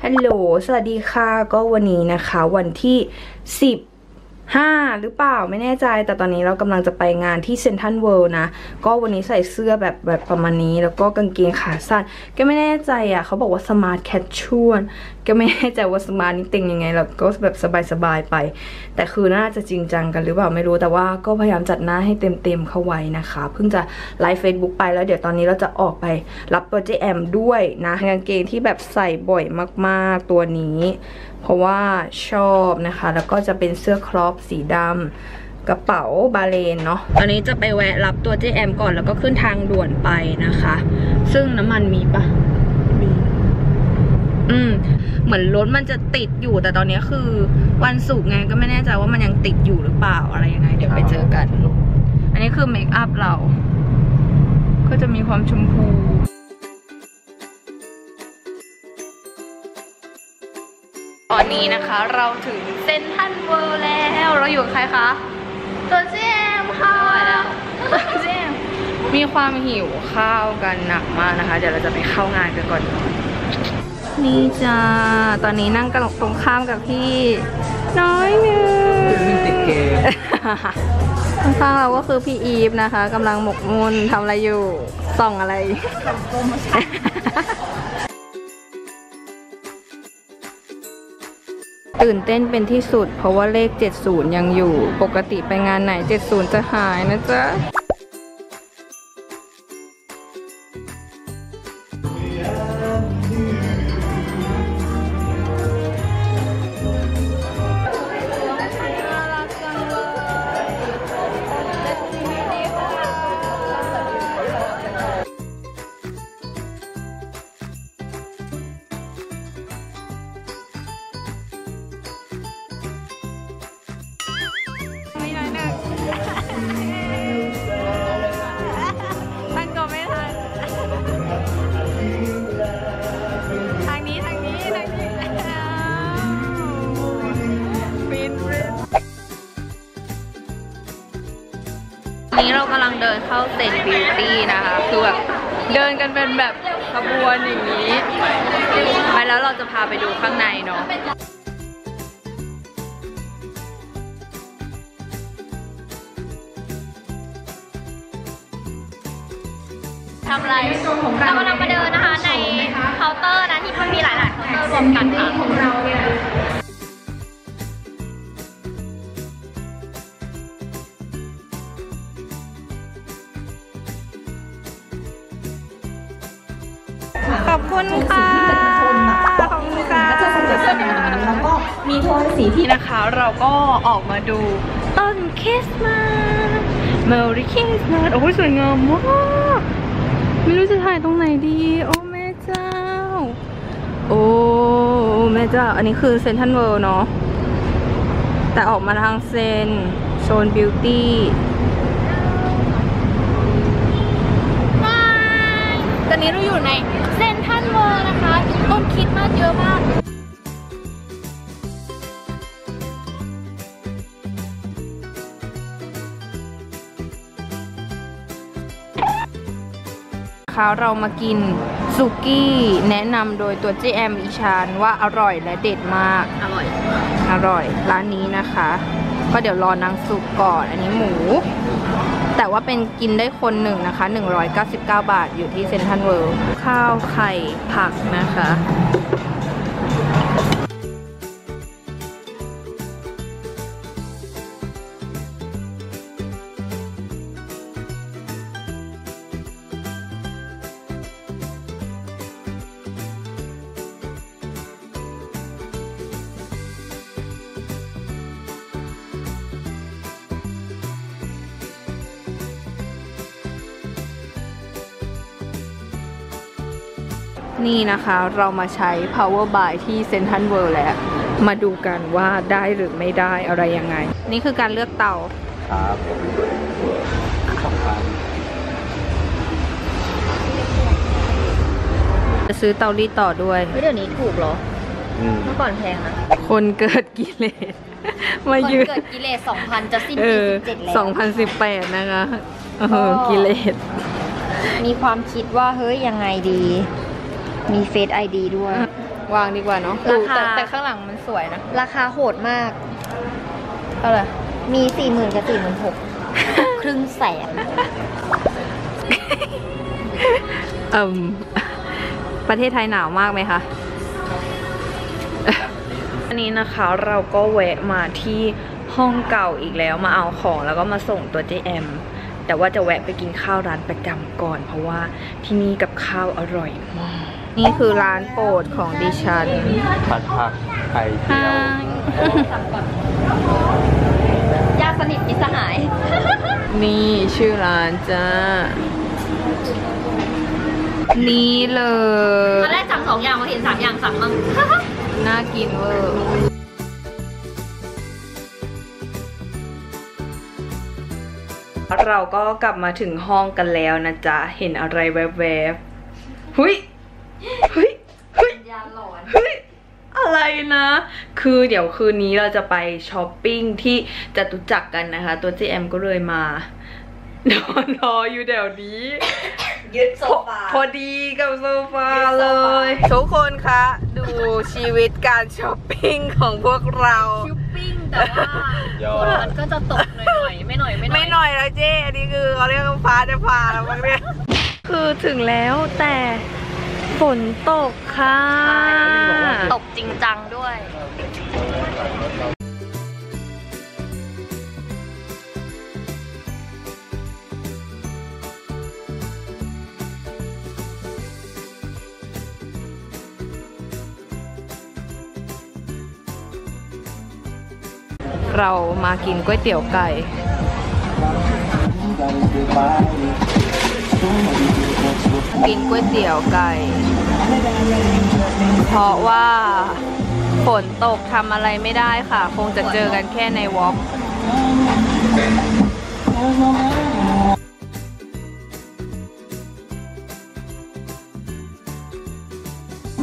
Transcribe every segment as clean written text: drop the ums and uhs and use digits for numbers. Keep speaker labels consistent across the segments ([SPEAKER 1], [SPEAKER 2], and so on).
[SPEAKER 1] ฮัลโหลสวัสดีค่ะก็วันนี้นะคะวันที่15หรือเปล่าไม่แน่ใจแต่ตอนนี้เรากำลังจะไปงานที่เซ็นทรัลเวิลด์นะก็วันนี้ใส่เสื้อแบบประมาณนี้แล้วก็กางเกงขาสั้นก็ไม่แน่ใจอ่ะเขาบอกว่าสมาร์ทแคชชวลก็ไม่แน่ใจว่าสมาร์ทนี่ติงยังไงแล้วก็แบบสบายๆไปแต่คือน่าจะจริงจังกันหรือเปล่าไม่รู้แต่ว่าก็พยายามจัดหน้าให้เต็มเข้าไว้นะคะเพิ่งจะไลฟ์ Facebook ไปแล้วเดี๋ยวตอนนี้เราจะออกไปรับตัวเจแอมด้วยนะกางเกงที่แบบใส่บ่อยมากๆตัวนี้เพราะว่าชอบนะคะแล้วก็จะเป็นเสื้อครอปสีดำกระเป๋าบาเลนเนาะตอนนี้จะไปแวะรับตัวเจแอมก่อนแล้วก็ขึ้นทางด่วนไปนะคะซึ่งน้ำมันมีปะมีเหมือนรถมันจะติดอยู่แต่ตอนนี้คือวันศุกร์ไงก็ไม่แน่ใจว่ามันยังติดอยู่หรือเปล่าอะไรยังไงเดี๋ยวไปเจอกันอันนี้คือเมคอัพเราก็จะมีความชมพูตอนนี้นะคะเราถึงเซ็นทรัลเวิลด์แล้วเราอยู่กับใครคะตัวเจมค่ะตัวเจมมีความหิวข้าวกันหนักมากนะคะเดี๋ยวเราจะไปเข้างานกันก่อนนี่จ้าตอนนี้นั่งกันตรงข้ามกับพี่น้อยหนึ่งติดเกมข้างๆเราก็คือพี่อีฟนะคะกำลังหมกมุ่นทำอะไรอยู่ส่องอะไรตื่นเต้นเป็นที่สุดเพราะว่าเลข70ยังอยู่ปกติไปงานไหน70จะหายนะจ๊ะนี้เรากำลังเดินเข้าเซ็นบิวตี้นะคะคือแบบเดินกันเป็นแบบขบวนอย่างนี้ไปแล้วเราจะพาไปดูข้างในเนาะทำอะไรเรากำลังมาเดินนะคะในเคาน์เตอร์นะที่มันมีหลายๆเคาน์เตอร์รวมกันค่ะของเราเนี่ยขอบคุณค่ะขอบคุณค่ะแล้วก็มีโทนสีที่นะคะเราก็ออกมาดูต้นคริสต์มาสเมอรี่คริสต์มาสโอ้ยสวยงามมากไม่รู้จะถ่ายตรงไหนดีโอ้แม่เจ้าโอ้แม่เจ้าอันนี้คือเซ็นทรัลเวิลด์เนาะแต่ออกมาทางเซนโซนบิวตี้ตอนนี้เราอยู่ในเซ็นทรัลเวิลด์นะคะต้นคริสต์มาสเยอะมากเรามากินสุกี้แนะนำโดยตัวเจแอมอีชานว่าอร่อยและเด็ดมากอร่อยร้านนี้นะคะก็เดี๋ยวรอนางสุกก่อนอันนี้หมูแต่ว่าเป็นกินได้คนหนึ่งนะคะ199 บาทอยู่ที่เซ็นทรัลเวิลด์ข้าวไข่ผักนะคะนี่นะคะเรามาใช้ Power Buy ที่เซ็นทรัลเวิลด์แล้วมาดูกันว่าได้หรือไม่ได้อะไรยังไงนี่คือการเลือกเตาครับจะซื้อเตารีดต่อด้วยเดี๋ยวนี้ถูกเหรอเมื่อก่อนแพงนะคนเกิดกิเลสมายืนเกิดกิเลส 2,000 จะสิ้นปี 17 แล้ว 2018 นะคะกิเลส
[SPEAKER 2] มีความคิดว่าเฮ้ยยังไงดีมีเฟซไอดีด้วย
[SPEAKER 1] วางดีกว่าเนาะ
[SPEAKER 2] ราคา
[SPEAKER 1] แต่ข้างหลังมันสวยนะ
[SPEAKER 2] ราคาโหดมาก
[SPEAKER 1] เท่าไหร่
[SPEAKER 2] มี 40,000 กับ 46,000 ครึ่งแสน
[SPEAKER 1] ประเทศไทยหนาวมากไหมคะอันนี้นะคะเราก็แวะมาที่ห้องเก่าอีกแล้วมาเอาของแล้วก็มาส่งตัวเจแอมแต่ว่าจะแวะไปกินข้าวร้านประจำก่อนเพราะว่าที่นี่กับข้าวอร่อยมากนี่คือร้านโปรดของดิฉัน
[SPEAKER 3] ผัดผักไข่เจียว
[SPEAKER 2] ญาติสนิทมิตรสหาย
[SPEAKER 1] นี่ชื่อร้านจ้านี่เลย
[SPEAKER 2] ตอนแรกสั่ง2 อย่างมาเห็น3 อย่างสั่งมั่ง
[SPEAKER 1] น่ากินเวอร์เราก็กลับมาถึงห้องกันแล้วนะจ๊ะเห็นอะไรแวบๆเฮ้ยอะไรนะคือเดี๋ยวคืนนี้เราจะไปช้อปปิ้งที่จตุจักรกันนะคะตัวเจแอมก็เลยมานอนรออยู่เดี๋ยวนี้
[SPEAKER 2] ยึดโซฟา
[SPEAKER 1] พอดีกับโซฟาเลยทุกคนคะดูชีวิตการช้อปปิ้งของพวกเรา
[SPEAKER 2] ช้อปปิ้งแต่ว่ามันก็จะตกหน่อยไม่หน่อย
[SPEAKER 1] แล้วเจ๊อันนี้คือเขาเรียกว่าฟ้าจะผ่าแล้วมั้งเนี่ยคือถึงแล้วแต่ฝนตกค่ะ
[SPEAKER 2] ตกจริงจังด้วย
[SPEAKER 1] เรามากินก๋วยเตี๋ยวไก่กินก๋วยเตี๋ยวไก่เพราะว่าฝนตกทำอะไรไม่ได้ค่ะคงจะเจอกันแค่ในวอล์ก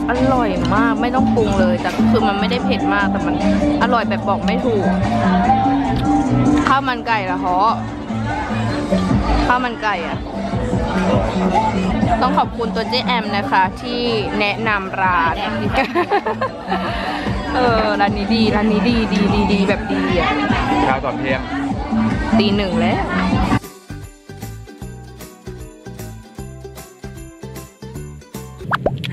[SPEAKER 1] อร่อยมากไม่ต้องปรุงเลยแต่คือมันไม่ได้เผ็ดมากแต่มันอร่อยแบบบอกไม่ถูกข้าวมันไก่ละฮะข้าวมันไก่อะต้องขอบคุณตัวเจ๊แอมนะคะที่แนะนำร้านร้านนี้ดีแบบดีอ่ะ
[SPEAKER 3] ข้าวตอนเที่ยง
[SPEAKER 1] ตี 1แล้ว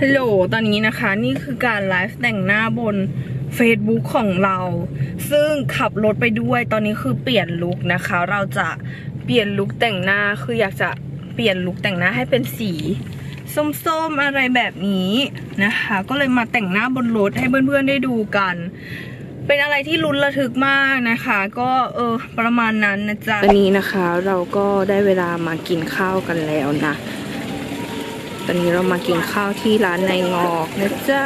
[SPEAKER 1] ฮัลโหลตอนนี้นะคะนี่คือการไลฟ์แต่งหน้าบน Facebook ของเราซึ่งขับรถไปด้วยตอนนี้คือเปลี่ยนลุคนะคะเราจะเปลี่ยนลุคแต่งหน้าคืออยากจะเปลี่ยนลุคแต่งหน้าให้เป็นสีส้มๆอะไรแบบนี้นะคะก็เลยมาแต่งหน้าบนรถให้เพื่อนๆได้ดูกันเป็นอะไรที่ลุ้นระทึกมากนะคะก็ประมาณนั้นนะจ๊ะวันนี้นะคะเราก็ได้เวลามากินข้าวกันแล้วนะตอนนี้เรามากินข้าวที่ร้านในงอกนะจ๊ะ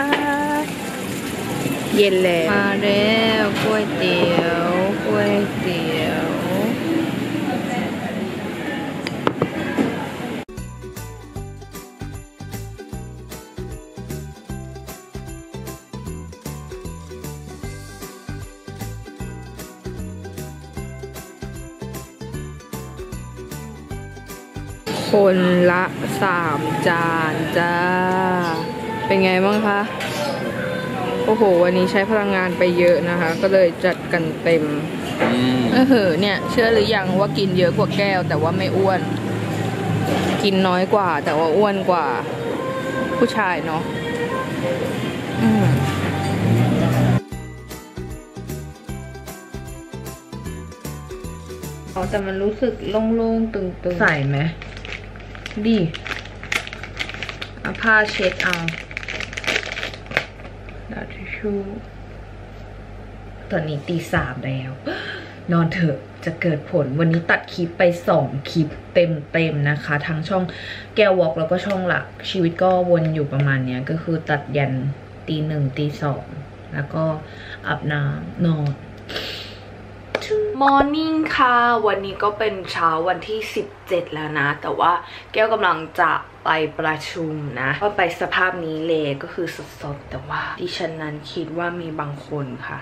[SPEAKER 1] เย็นแล้วมาแล้วก๋วยเตี๋ยวคนละ3 จานจ้าเป็นไงบ้างคะโอ้โหวันนี้ใช้พลังงานไปเยอะนะคะก็เลยจัดกันเต็มเนี่ยเชื่อหรือยังว่ากินเยอะกว่าแก้วแต่ว่าไม่อ้วนกินน้อยกว่าแต่ว่าอ้วนกว่าผู้ชายเนาะแต่มันรู้สึกโล่งๆตึงๆใส่ไหมดีเอาผ้าเช็ดเอาดาทิชชู่ตอนนี้ตี 3แล้วนอนเถอะจะเกิดผลวันนี้ตัดคลิปไป2 คลิปเต็มนะคะทั้งช่องแก้ววอล์กแล้วก็ช่องหลักชีวิตก็วนอยู่ประมาณเนี้ยก็คือตัดยันตี 1 ตี 2แล้วก็อาบน้ำนอนมอร์นิ่งค่ะวันนี้ก็เป็นเช้าวันที่17แล้วนะแต่ว่าแก้วกำลังจะไปประชุมนะก็ไปสภาพนี้เลยก็คือสดๆแต่ว่าดิฉันนั้นคิดว่ามีบางคนค่ะ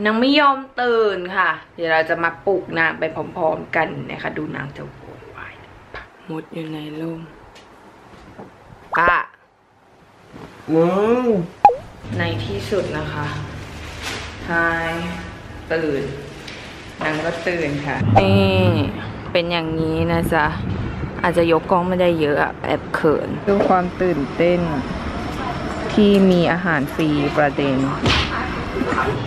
[SPEAKER 1] นางไม่ยอมตื่นค่ะเดี๋ยวเราจะมาปลุกนางไปพร้อมๆกันนะคะดูนางจะโวยวายมดอยู่ในร่ม ก้า
[SPEAKER 3] ว้าว
[SPEAKER 1] ในที่สุดนะคะทายตื่นนางก็ตื่นค่ะนี่เป็นอย่างนี้นะจ๊ะอาจจะยกกล้องไม่ได้เยอะอะแอบเขินด้วยความตื่นเต้นที่มีอาหารฟรีประเด็น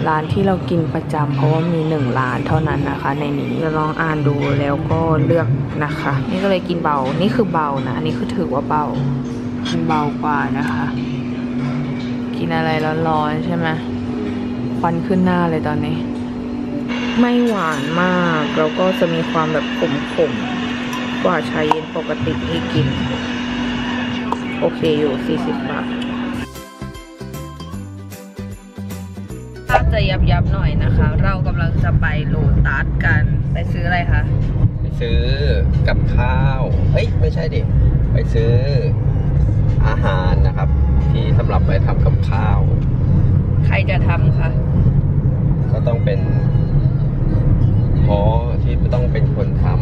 [SPEAKER 1] ร้านที่เรากินประจำเพราะว่ามี1 ร้านเท่านั้นนะคะในนี้จะลองอ่านดูแล้วก็เลือกนะคะนี่ก็เลยกินเบานี่คือเบานะอันนี้คือถือว่าเบามันเบากว่านะคะกินอะไรร้อนๆใช่ไหมควันขึ้นหน้าเลยตอนนี้ไม่หวานมากแล้วก็จะมีความแบบขมๆกว่าชาเย็นปกติที่กินโอเคอยู่40 บาทถ้าจะยับหน่อยนะคะเรากำลังจะไปโลตัสกันไปซื้ออะไรคะ
[SPEAKER 3] ไปซื้อกับข้าวเฮ้ยไม่ใช่ดิไปซื้ออาหารนะครับที่สำหรับไปทำกับข้าว
[SPEAKER 1] ใครจะทำคะ
[SPEAKER 3] ก็ต้องเป็นพ่อที่ต้องเป็นคนทำ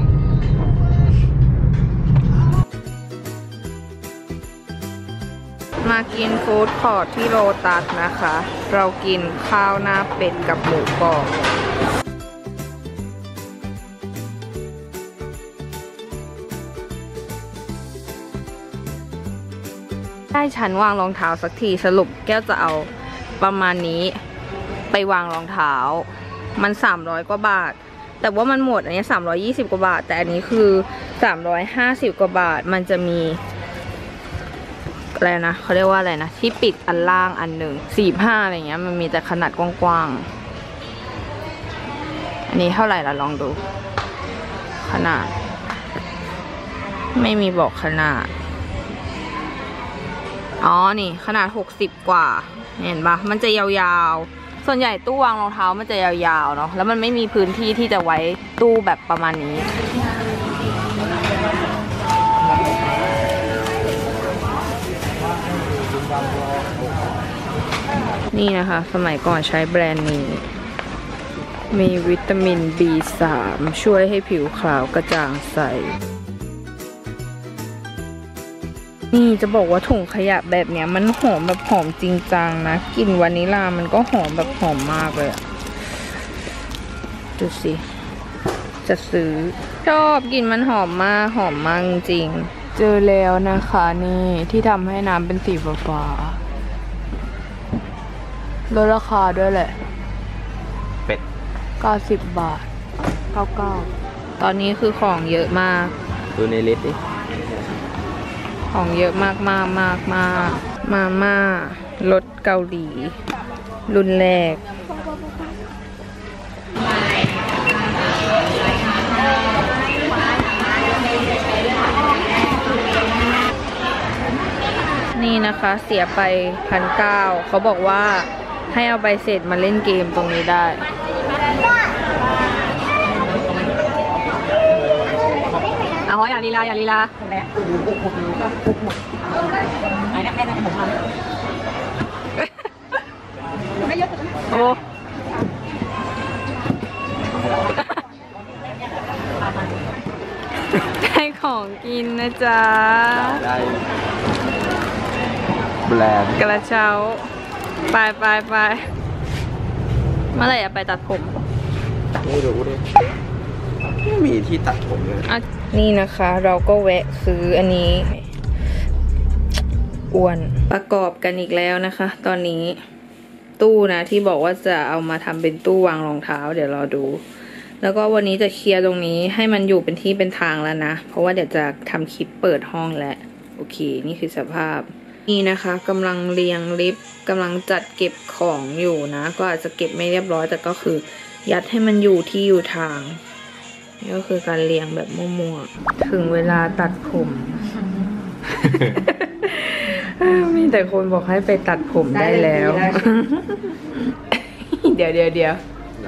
[SPEAKER 1] มากินฟู้ดคอร์ทที่โลตัสนะคะเรากินข้าวหน้าเป็ดกับหมูกรอบได้ฉันวางรองเท้าสักทีสรุปแก้วจะเอาประมาณนี้ไปวางรองเท้ามัน300 กว่าบาทแต่ว่ามันหมดอันนี้320 กว่าบาทแต่อันนี้คือ350 กว่าบาทมันจะมีอะไรนะเขาเรียกว่าอะไรนะที่ปิดอันล่างอันหนึ่ง45อะไรเงี้ยมันมีแต่ขนาดกว้างๆอันนี้เท่าไหร่ล่ะลองดูขนาดไม่มีบอกขนาดอ๋อนี่ขนาด60 กว่าเห็นปะมันจะยาวๆส่วนใหญ่ตู้วางรองเท้ามันจะยาวๆเนาะแล้วมันไม่มีพื้นที่ที่จะไว้ตู้แบบประมาณนี้นี่นะคะสมัยก่อนใช้แบรนด์นี้มีวิตามิน B3 ช่วยให้ผิวขาวกระจ่างใสนี่จะบอกว่าถุงขยะแบบเนี้ยมันหอมแบบหอมจริงจังนะกลิ่นวานิลามันก็หอมแบบหอมมากเลยดูสิจะซื้อชอบกลิ่นมันหอมมากจริงเจอแล้วนะคะนี่ที่ทำให้น้ำเป็นสีฟ้าลดราคาด้วยแหละ
[SPEAKER 3] เป็ด
[SPEAKER 1] 90 บาท99ตอนนี้คือของเยอะมาก
[SPEAKER 3] ดูในลิสต์ดิ
[SPEAKER 1] ของเยอะมากมาม่ารสเกาหลีรุ่นแรกนี่นะคะเสียไป1,900เขาบอกว่าให้เอาใบเสร็จมาเล่นเกมตรงนี้ได้เอาอย่าลีลาโอ้ได้ของกินนะจ๊ะ
[SPEAKER 3] ได้แบรนด์
[SPEAKER 1] กระเช้าไปเมื่อไหร่จะไปตัดผม
[SPEAKER 3] ไม่รู้ดิไม่มีที่ตัดผมเลย
[SPEAKER 1] นี่นะคะเราก็แวะซื้ออันนี้อ้วนประกอบกันอีกแล้วนะคะตอนนี้ตู้นะที่บอกว่าจะเอามาทำเป็นตู้วางรองเท้าเดี๋ยวรอดูแล้วก็วันนี้จะเคลียร์ตรงนี้ให้มันอยู่เป็นที่เป็นทางแล้วนะเพราะว่าเดี๋ยวจะทำคลิปเปิดห้องแล้วโอเคนี่คือสภาพนี่นะคะกำลังเรียงลิฟต์กำลังจัดเก็บของอยู่นะก็อาจจะเก็บไม่เรียบร้อยแต่ก็คือยัดให้มันอยู่ที่อยู่ทางนี่ก็คือการเรียงแบบมั่วๆถึงเวลาตัดผมมีแต่คนบอกให้ไปตัดผมได้แล้วเดี๋ยว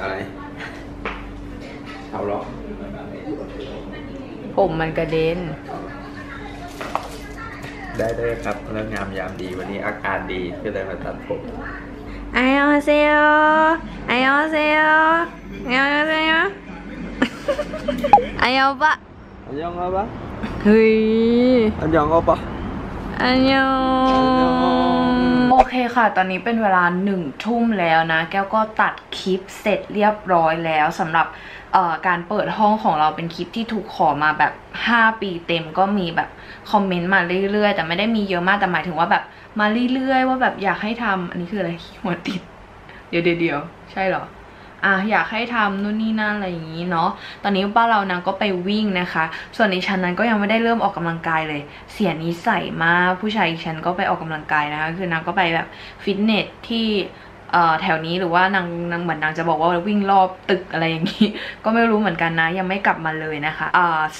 [SPEAKER 3] อะไรเอาหรอ
[SPEAKER 1] ผมมันกระเด็น
[SPEAKER 3] ได้ครับแล้วงามยามดีวันนี้อาการดีก็เลยมาตัดผม
[SPEAKER 1] อันยองเซโยอันยองปะ
[SPEAKER 3] อันยองอะไรปะ
[SPEAKER 1] เฮ้ย
[SPEAKER 3] อันยองอะไรปะ
[SPEAKER 1] อันยองโอเคค่ะตอนนี้เป็นเวลา1 ทุ่มแล้วนะแก้วก็ตัดคลิปเสร็จเรียบร้อยแล้วสำหรับการเปิดห้องของเราเป็นคลิปที่ถูกขอมาแบบ5 ปีเต็มก็มีแบบคอมเมนต์มาเรื่อยๆแต่ไม่ได้มีเยอะมากแต่หมายถึงว่าแบบมาเรื่อยๆว่าแบบอยากให้ทำอันนี้คืออะไรหัวติดเดี๋ยวใช่เหรออยากให้ทำนู่นนี่นั่นอะไรอย่างนี้เนาะตอนนี้บ้านเรานางก็ไปวิ่งนะคะส่วนในชั้นนั้นก็ยังไม่ได้เริ่มออกกำลังกายเลยเสียนิสัยมากผู้ชายอีกชั้นก็ไปออกกำลังกายนะคะคือนางก็ไปแบบฟิตเนสที่แถวนี้หรือว่านางเหมือนนางจะบอกว่าวิ่งรอบตึกอะไรอย่างนี้ก็ไม่รู้เหมือนกันนะยังไม่กลับมาเลยนะคะ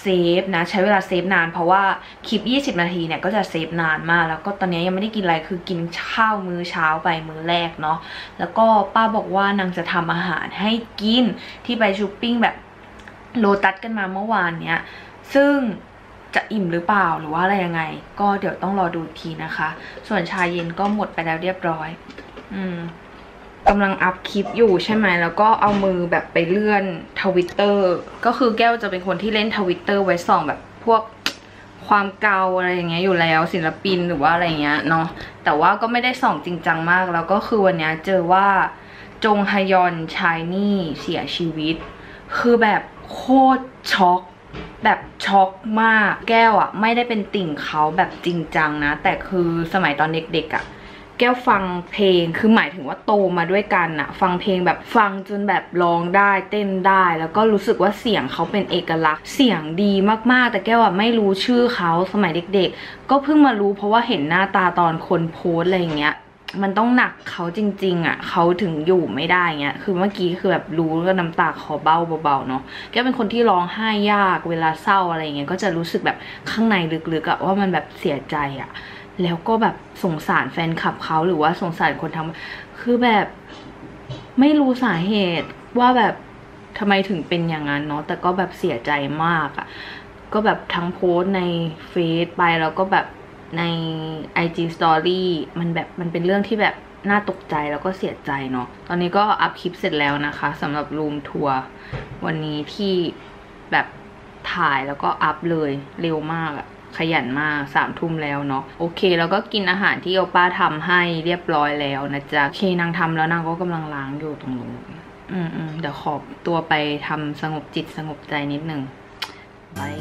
[SPEAKER 1] เซฟนะใช้เวลาเซฟนานเพราะว่าคลิป20 นาทีเนี่ยก็จะเซฟนานมากแล้วก็ตอนนี้ยังไม่ได้กินอะไรคือกินข้าวมื้อเช้าไปมื้อแรกเนาะแล้วก็ป้าบอกว่านางจะทำอาหารให้กินที่ไปช้อปปิ้งแบบโลตัสกันมาเมื่อวานเนี้ยซึ่งจะอิ่มหรือเปล่าหรือว่าอะไรยังไงก็เดี๋ยวต้องรอดูทีนะคะส่วนชาเย็นก็หมดไปแล้วเรียบร้อยกำลังอัพคลิปอยู่ใช่ไหมแล้วก็เอามือแบบไปเลื่อนTwitterก็คือแก้วจะเป็นคนที่เล่นTwitterไว้ส่องแบบพวกความเกาอะไรอย่างเงี้ยอยู่แล้วศิลปินหรือว่าอะไรเงี้ยเนาะแต่ว่าก็ไม่ได้ส่องจริงจังมากแล้วก็คือวันนี้เจอว่าจงฮยอนชายนี่เสียชีวิตคือแบบโคตรช็อกแบบช็อกมากแก้วอ่ะไม่ได้เป็นติ่งเขาแบบจริงจังนะแต่คือสมัยตอนเด็กๆอ่ะแก้วฟังเพลงคือหมายถึงว่าโตมาด้วยกันอะฟังเพลงแบบฟังจนแบบร้องได้เต้นได้แล้วก็รู้สึกว่าเสียงเขาเป็นเอกลักษณ์เสียงดีมากๆแต่แก้วอะไม่รู้ชื่อเขาสมัยเด็กๆก็เพิ่งมารู้เพราะว่าเห็นหน้าตาตอนคนโพสอะไรอย่างเงี้ยมันต้องหนักเขาจริงๆอะเขาถึงอยู่ไม่ได้เงี้ยคือเมื่อกี้คือแบบรู้ก็น้ำตาคอเบ้าเบาๆเนาะแก้วเป็นคนที่ร้องไห้ยากเวลาเศร้าอะไรเงี้ยก็จะรู้สึกแบบข้างในลึกๆอะว่ามันแบบเสียใจอะแล้วก็แบบสงสารแฟนคลับเขาหรือว่าสงสารคนทำคือแบบไม่รู้สาเหตุว่าแบบทำไมถึงเป็นอย่างนั้นเนาะแต่ก็แบบเสียใจมากอะก็แบบทั้งโพสในเฟซไปแล้วก็แบบใน IG Story มันแบบมันเป็นเรื่องที่แบบน่าตกใจแล้วก็เสียใจเนาะตอนนี้ก็อัพคลิปเสร็จแล้วนะคะสำหรับรูมทัวร์วันนี้ที่แบบถ่ายแล้วก็อัพเลยเร็วมากอะขยันมาก3 ทุ่มแล้วเนาะโอเคแล้วก็กินอาหารที่โอป้าทำให้เรียบร้อยแล้วนะจ๊ะโอเคนางทำแล้วนางก็กำลังล้างอยู่ตรงนู้นเดี๋ยวขอตัวไปทำสงบจิตสงบใจนิดนึงบาย